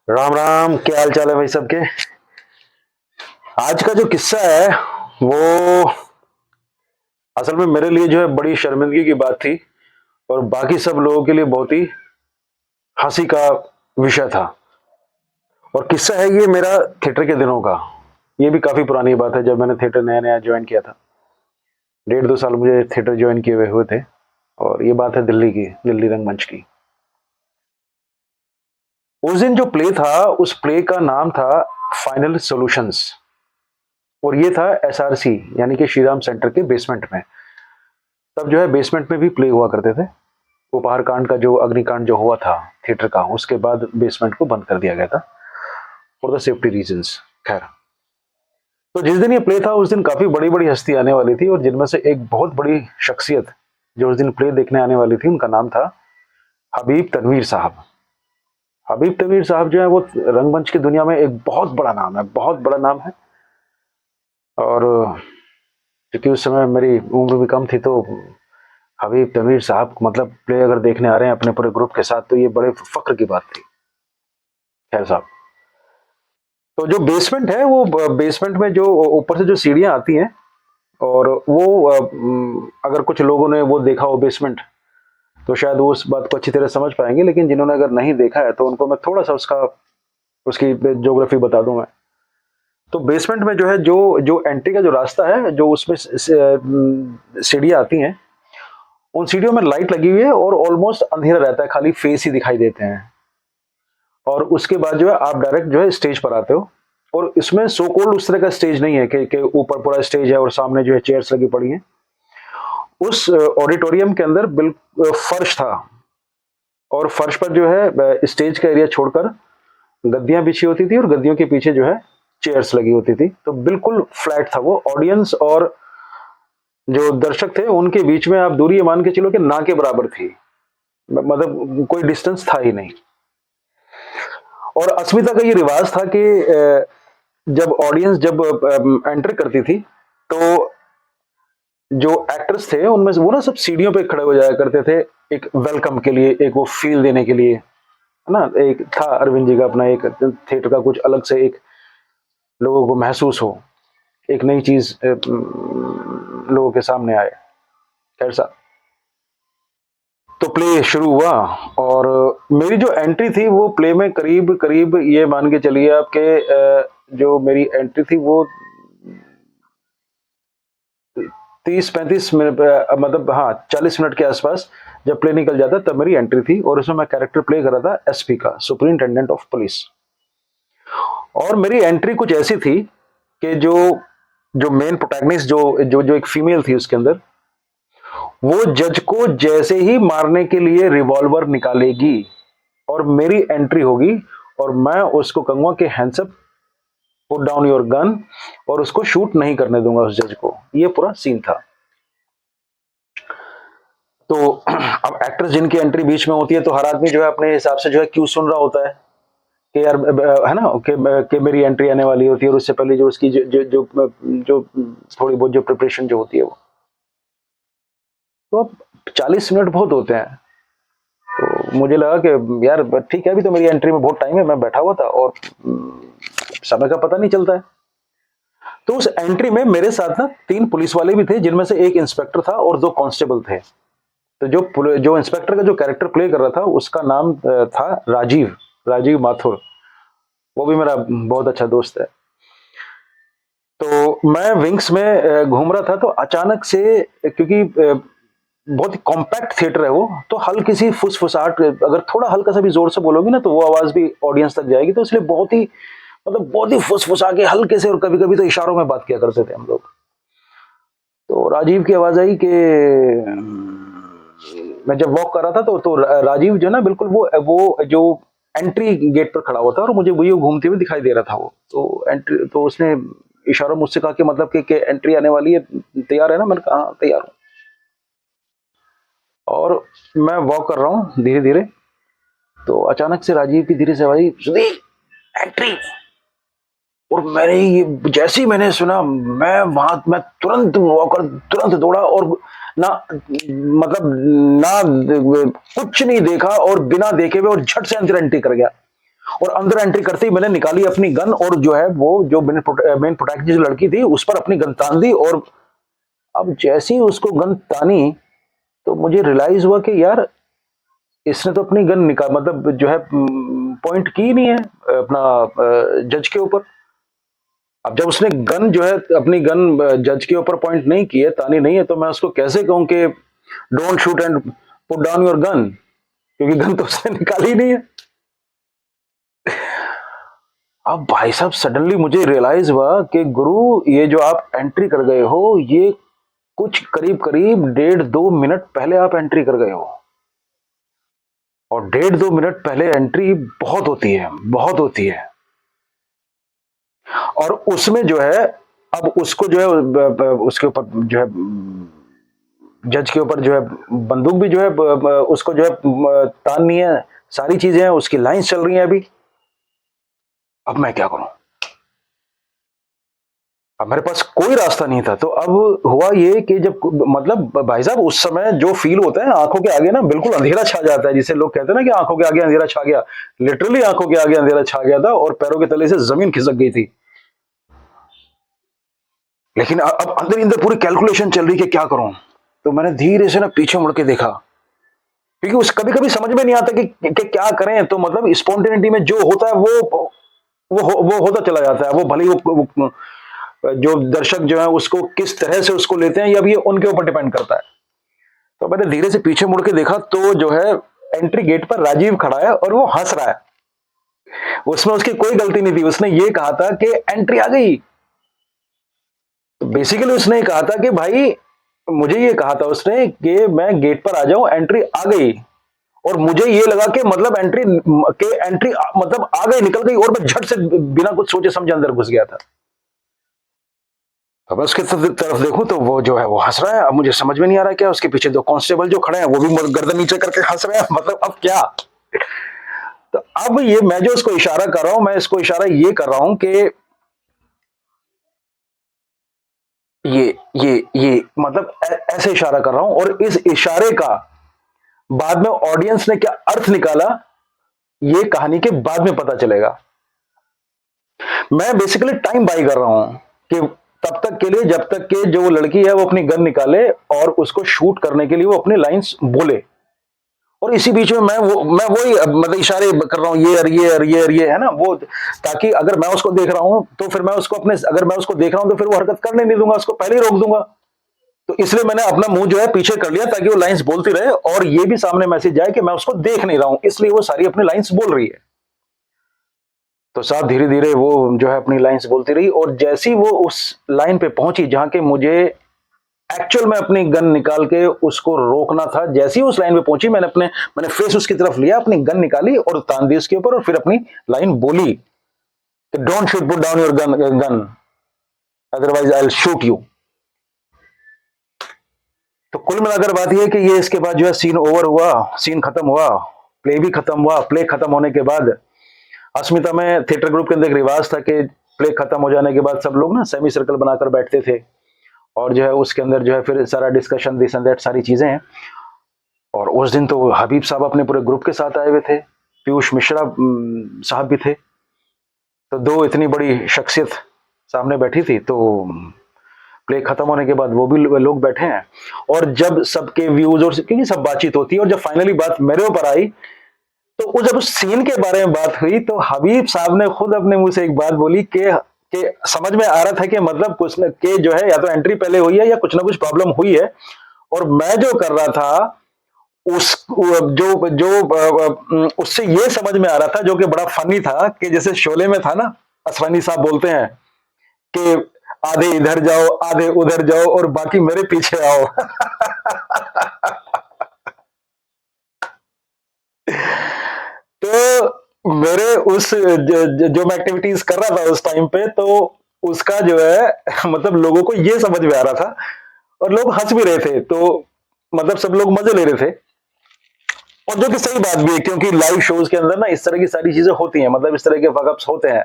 राम राम, क्या हाल चाल है भाई सबके। आज का जो किस्सा है वो असल में मेरे लिए जो है बड़ी शर्मिंदगी की बात थी और बाकी सब लोगों के लिए बहुत ही हंसी का विषय था। और किस्सा है ये मेरा थिएटर के दिनों का। ये भी काफी पुरानी बात है, जब मैंने थिएटर नया नया ज्वाइन किया था। 1.5-2 साल मुझे थिएटर ज्वाइन किए हुए थे। और ये बात है दिल्ली की, दिल्ली रंगमंच की। उस दिन जो प्ले था, उस प्ले का नाम था फाइनल सॉल्यूशंस। और ये था एसआरसी यानी कि श्री राम सेंटर के बेसमेंट में। तब जो है बेसमेंट में भी प्ले हुआ करते थे। उपहार कांड का जो अग्निकांड जो हुआ था थिएटर का, उसके बाद बेसमेंट को बंद कर दिया गया था फॉर द सेफ्टी रीजंस। खैर, तो जिस दिन ये प्ले था उस दिन काफी बड़ी बड़ी हस्ती आने वाली थी, और जिनमें से एक बहुत बड़ी शख्सियत जो उस दिन प्ले देखने आने वाली थी, उनका नाम था हबीब तनवीर साहब। हबीब तनवीर साहब जो है वो रंगमंच की दुनिया में एक बहुत बड़ा नाम है, बहुत बड़ा नाम है। और क्योंकि उस समय मेरी उम्र भी कम थी, तो हबीब तनवीर साहब मतलब प्ले अगर देखने आ रहे हैं अपने पूरे ग्रुप के साथ, तो ये बड़े फक्र की बात थी। खैर साहब, तो जो बेसमेंट है वो बेसमेंट में जो ऊपर से जो सीढ़ियां आती हैं, और वो अगर कुछ लोगों ने वो देखा हो बेसमेंट, तो शायद वो उस बात को अच्छी तरह समझ पाएंगे। लेकिन जिन्होंने अगर नहीं देखा है तो उनको मैं थोड़ा सा उसका उसकी ज्योग्राफी बता दूं मैं। तो बेसमेंट में जो है, जो जो एंट्री का जो रास्ता है, जो उसमें सीढ़ियां आती हैं, उन सीढ़ियों में लाइट लगी हुई है और ऑलमोस्ट अंधेरा रहता है, खाली फेस ही दिखाई देते हैं। और उसके बाद जो है आप डायरेक्ट जो है स्टेज पर आते हो। और इसमें सो कॉल्ड उस तरह का स्टेज नहीं है कि ऊपर पूरा स्टेज है और सामने जो है चेयर्स लगी पड़ी हैं। उस ऑडिटोरियम के अंदर बिल्कुल फर्श था, और फर्श पर जो है स्टेज का एरिया छोड़कर गद्दियां बिछी होती थी, और गद्दियों के पीछे जो है चेयर्स लगी होती थी। तो बिल्कुल फ्लैट था वो। ऑडियंस और जो दर्शक थे उनके बीच में आप दूरी ये मान के चलो कि ना के बराबर थी। मतलब कोई डिस्टेंस था ही नहीं। और अस्मिता का ये रिवाज था कि जब ऑडियंस जब एंटर करती थी, तो जो एक्टर्स थे उनमें से वो ना सब सीढ़ियों पे खड़े हो जाया करते थे, एक वेलकम के लिए, एक वो फील देने के लिए, है ना। एक था अरविंद जी का अपना एक थिएटर का कुछ अलग से एक लोगों को महसूस हो, एक नई चीज लोगों के सामने आए। खैर सा, तो प्ले शुरू हुआ। और मेरी जो एंट्री थी वो प्ले में करीब करीब ये मान के चलिए आपके जो मेरी एंट्री थी वो 30-35 मिनट, मतलब हाँ 40 मिनट के आसपास जब प्ले निकल जाता तब मेरी एंट्री थी। और उसमें मैं कैरेक्टर प्ले कर रहा था एसपी का, सुपरिंटेंडेंट ऑफ पुलिस। और मेरी एंट्री कुछ ऐसी थी कि जो जो मेन प्रोटैगनिस्ट जो जो जो एक फीमेल थी उसके अंदर, वो जज को जैसे ही मारने के लिए रिवॉल्वर निकालेगी और मेरी एंट्री होगी, और मैं उसको कहूंगा कि hands up, put down your gun, और उसको शूट नहीं करने दूंगा उस जज को। ये पूरा सीन था। तो अब एक्टर्स जिनकी एंट्री बीच में होती है, तो हर आदमी जो है अपने हिसाब से जो है क्यों सुन रहा होता है कि यार है ना कि मेरी एंट्री आने वाली होती है, और उससे पहले जो उसकी जो थोड़ी बहुत जो प्रिपरेशन जो होती है वो। तो अब 40 मिनट बहुत होते हैं। तो मुझे लगा कि यार ठीक है, अभी तो मेरी एंट्री में बहुत टाइम है, मैं बैठा हुआ था और समय का पता नहीं चलता है। तो उस एंट्री में मेरे साथ ना 3 पुलिस वाले भी थे, जिनमें से एक इंस्पेक्टर था और 2 कांस्टेबल थे। तो जो इंस्पेक्टर का जो कैरेक्टर प्ले कर रहा था उसका नाम था राजीव, राजीव माथुर। वो भी मेरा बहुत अच्छा दोस्त है। तो मैं विंग्स में घूम रहा था, तो अचानक से, क्योंकि बहुत ही कॉम्पैक्ट थिएटर है वो, तो हल्की सी फुसफुसाहट, अगर थोड़ा हल्का सा भी जोर से बोलोगी ना, तो वो आवाज भी ऑडियंस तक जाएगी। तो इसलिए बहुत ही मतलब बहुत ही फुसफुसा के हल्के से, और कभी कभी तो इशारों में बात किया करते थे हम लोग। तो राजीव की आवाज आई कि मैं जब वॉक कर रहा था, तो राजीव जो है ना, बिल्कुल वो जो एंट्री गेट पर खड़ा हुआ था, और मुझे वही घूमते हुए दिखाई दे रहा था वो। तो एंट्री, तो उसने इशारों मुझसे कहा कि मतलब कि एंट्री आने वाली है, तैयार है ना। मैंने कहा हाँ तैयार हूँ। और मैं वॉक कर रहा हूँ धीरे धीरे, तो अचानक से राजीव की धीरे से आवाज आई, सुधीर एंट्री। और मैंने ये जैसे ही मैंने सुना, मैं तुरंत वॉकर, तुरंत दौड़ा, और ना मतलब ना कुछ नहीं देखा, और बिना देखे हुए और झट से अंदर एंट्री कर गया। और अंदर एंट्री करते ही मैंने निकाली अपनी गन और जो है वो जो मेन प्रोटेक्ट जो लड़की थी उस पर अपनी गन तान दी। और अब जैसे ही उसको गन तानी तो मुझे रियलाइज हुआ कि यार इसने तो अपनी गन निकाल मतलब जो है पॉइंट की नहीं है अपना जज के ऊपर। अब जब उसने गन जो है अपनी गन जज के ऊपर पॉइंट नहीं की है, तानी नहीं है, तो मैं उसको कैसे कहूं कि don't shoot and put down your gun, क्योंकि गन तो उसने निकाली नहीं है। अब भाई साहब सडनली मुझे रियलाइज हुआ कि गुरु ये जो आप एंट्री कर गए हो ये कुछ करीब करीब 1.5-2 मिनट पहले आप एंट्री कर गए हो। और 1.5-2 मिनट पहले एंट्री बहुत होती है, बहुत होती है। और उसमें जो है अब उसको जो है उसके ऊपर जो है जज के ऊपर जो है बंदूक भी जो है उसको जो है ताननी है, सारी चीजें हैं, उसकी लाइंस चल रही हैं अभी। अब मैं क्या करूं? अब मेरे पास कोई रास्ता नहीं था। तो अब हुआ ये कि जब मतलब भाई साहब उस समय जो फील होता है आंखों के आगे ना बिल्कुल अंधेरा छा जाता है, जिसे लोग कहते हैं ना कि आंखों के आगे अंधेरा छा गया। लिटरली आंखों के आगे अंधेरा छा गया था और पैरों के तले से जमीन खिसक गई थी। लेकिन अब अंदर अंदर पूरी कैलकुलेशन चल रही कि क्या करूं। तो मैंने धीरे से ना पीछे मुड़ के देखा, क्योंकि उस कभी कभी समझ में नहीं आता कि क्या करें। तो मतलब स्पॉन्टेनिटी में जो होता है वो होता चला जाता है। वो भले ही वो जो दर्शक जो है उसको किस तरह से उसको लेते हैं, या भी ये उनके ऊपर डिपेंड करता है। तो मैंने धीरे से पीछे मुड़ के देखा तो जो है एंट्री गेट पर राजीव खड़ा है और वो हंस रहा है। उसमें उसकी कोई गलती नहीं थी। उसने ये कहा था कि एंट्री आ गई। तो बेसिकली उसने कहा था कि भाई मुझे ये कहा था उसने कि मैं गेट पर आ जाऊं, एंट्री आ गई। और मुझे ये लगा कि मतलब एंट्री मतलब आ गई, निकल गई, और मैं झट से बिना कुछ सोचे समझे अंदर घुस गया था। अब मैं उसके तरफ देखूं तो वो जो है वो हंस रहा है। अब मुझे समझ में नहीं आ रहा है क्या। उसके पीछे 2 कांस्टेबल जो खड़े हैं वो भी गर्दन नीचे करके हंस रहे हैं। मतलब अब क्या। तो अब ये मैं जो इसको इशारा कर रहा हूं, मैं इसको इशारा ये कर रहा हूं कि ये मतलब ऐसे इशारा कर रहा हूं। और इस इशारे का बाद में ऑडियंस ने क्या अर्थ निकाला ये कहानी के बाद में पता चलेगा। मैं बेसिकली टाइम बाई कर रहा हूं कि तब तक के लिए जब तक के जो लड़की है वो अपनी गन निकाले और उसको शूट करने के लिए वो अपनी लाइंस बोले। और इसी बीच में मैं वही मतलब इशारे कर रहा हूँ, ये है ना वो, ताकि अगर मैं उसको देख रहा हूं तो फिर मैं उसको अपने अगर मैं उसको देख रहा हूं तो फिर वो हरकत करने नहीं दूंगा, उसको पहले ही रोक दूंगा। तो इसलिए मैंने अपना मुंह जो है पीछे कर लिया ताकि वो लाइंस बोलती रहे और ये भी सामने मैसेज जाए कि मैं उसको देख नहीं रहा हूं, इसलिए वो सारी अपनी लाइंस बोल रही है। तो साहब धीरे धीरे वो जो है अपनी लाइंस बोलती रही। और जैसी वो उस लाइन पे पहुंची जहां के मुझे एक्चुअल में अपनी गन निकाल के उसको रोकना था, जैसी उस लाइन पे पहुंची मैंने फेस उसकी तरफ लिया, अपनी गन निकाली और तान दी उसके ऊपर और फिर अपनी लाइन बोली कि don't shoot put down your gun otherwise I will shoot you. तो कुल मिलाकर बात यह है कि ये इसके बाद जो है सीन ओवर हुआ, सीन खत्म हुआ, प्ले भी खत्म हुआ। प्ले खत्म होने के बाद अस्मिता में थिएटर ग्रुप के अंदर एक रिवाज था कि प्ले खत्म हो जाने के बाद सब लोग ना सेमी सर्कल बनाकर बैठते थे और जो है उसके अंदर जो है फिर सारा डिस्कशन दिस एंड दैट सारी चीजें हैं। और उस दिन तो हबीब साहब अपने पूरे ग्रुप के साथ आए हुए थे, पीयूष मिश्रा साहब भी थे। तो दो इतनी बड़ी शख्सियत सामने बैठी थी। तो प्ले खत्म होने के बाद वो भी लोग बैठे हैं और जब सबके व्यूज और क्योंकि सब बातचीत होती है और जब फाइनली बात मेरे ऊपर आई तो जब उस सीन के बारे में बात हुई तो हबीब साहब ने खुद अपने मुंह से एक बात बोली कि समझ में आ रहा था कि मतलब कुछ न के जो है या तो एंट्री पहले हुई है या कुछ ना कुछ प्रॉब्लम हुई है। और मैं जो कर रहा था उस जो जो उससे ये समझ में आ रहा था, जो कि बड़ा फनी था, कि जैसे शोले में था ना, असरानी साहब बोलते हैं कि आधे इधर जाओ आधे उधर जाओ और बाकी मेरे पीछे आओ। तो मेरे उस जो मैं एक्टिविटीज कर रहा था उस टाइम पे, तो उसका जो है मतलब लोगों को ये समझ में आ रहा था और लोग हंस भी रहे थे। तो मतलब सब लोग मजे ले रहे थे और जो कि सही बात भी है, क्योंकि लाइव शोज के अंदर ना इस तरह की सारी चीजें होती हैं, मतलब इस तरह के फकअप्स होते हैं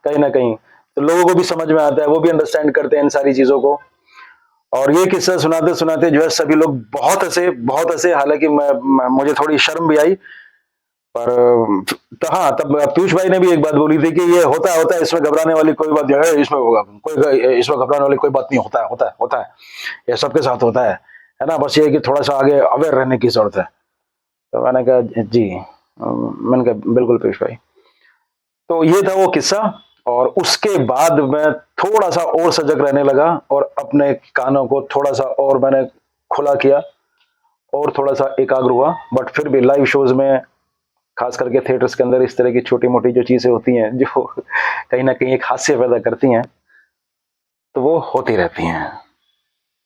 कहीं ना कहीं। तो लोगों को भी समझ में आता है, वो भी अंडरस्टैंड करते हैं इन सारी चीजों को। और ये किस्सा सुनाते सुनाते जो है सभी लोग बहुत हंसे बहुत हंसे। हालांकि मुझे थोड़ी शर्म भी आई, पर हाँ, तब पीयूष भाई ने भी एक बात बोली थी कि ये होता है, इसमें घबराने वाली कोई बात जो है, इसमें होगा इसमें घबराने वाली कोई बात नहीं, होता है, ये सबके साथ होता है ना, बस ये है कि थोड़ा सा आगे अवेयर रहने की जरूरत है। तो मैंने कहा जी, मैंने कहा बिल्कुल पीयूष भाई। तो ये था वो किस्सा, और उसके बाद मैं थोड़ा सा और सजग रहने लगा और अपने कानों को थोड़ा सा और मैंने खुला किया और थोड़ा सा एकाग्र हुआ। बट फिर भी लाइव शोज में, खास करके थिएटर्स के अंदर, इस तरह की छोटी मोटी जो चीजें होती हैं जो कहीं ना कहीं एक हास्य पैदा करती हैं, तो वो होती रहती हैं।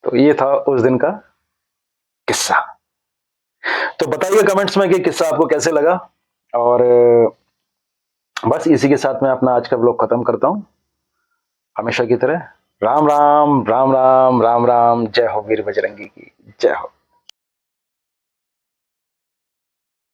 तो ये था उस दिन का किस्सा। तो बताइए कमेंट्स में कि किस्सा आपको कैसे लगा। और बस इसी के साथ मैं अपना आज का ब्लॉग खत्म करता हूं, हमेशा की तरह। राम राम राम राम राम राम, जय हो वीर बजरंगी की, जय हो।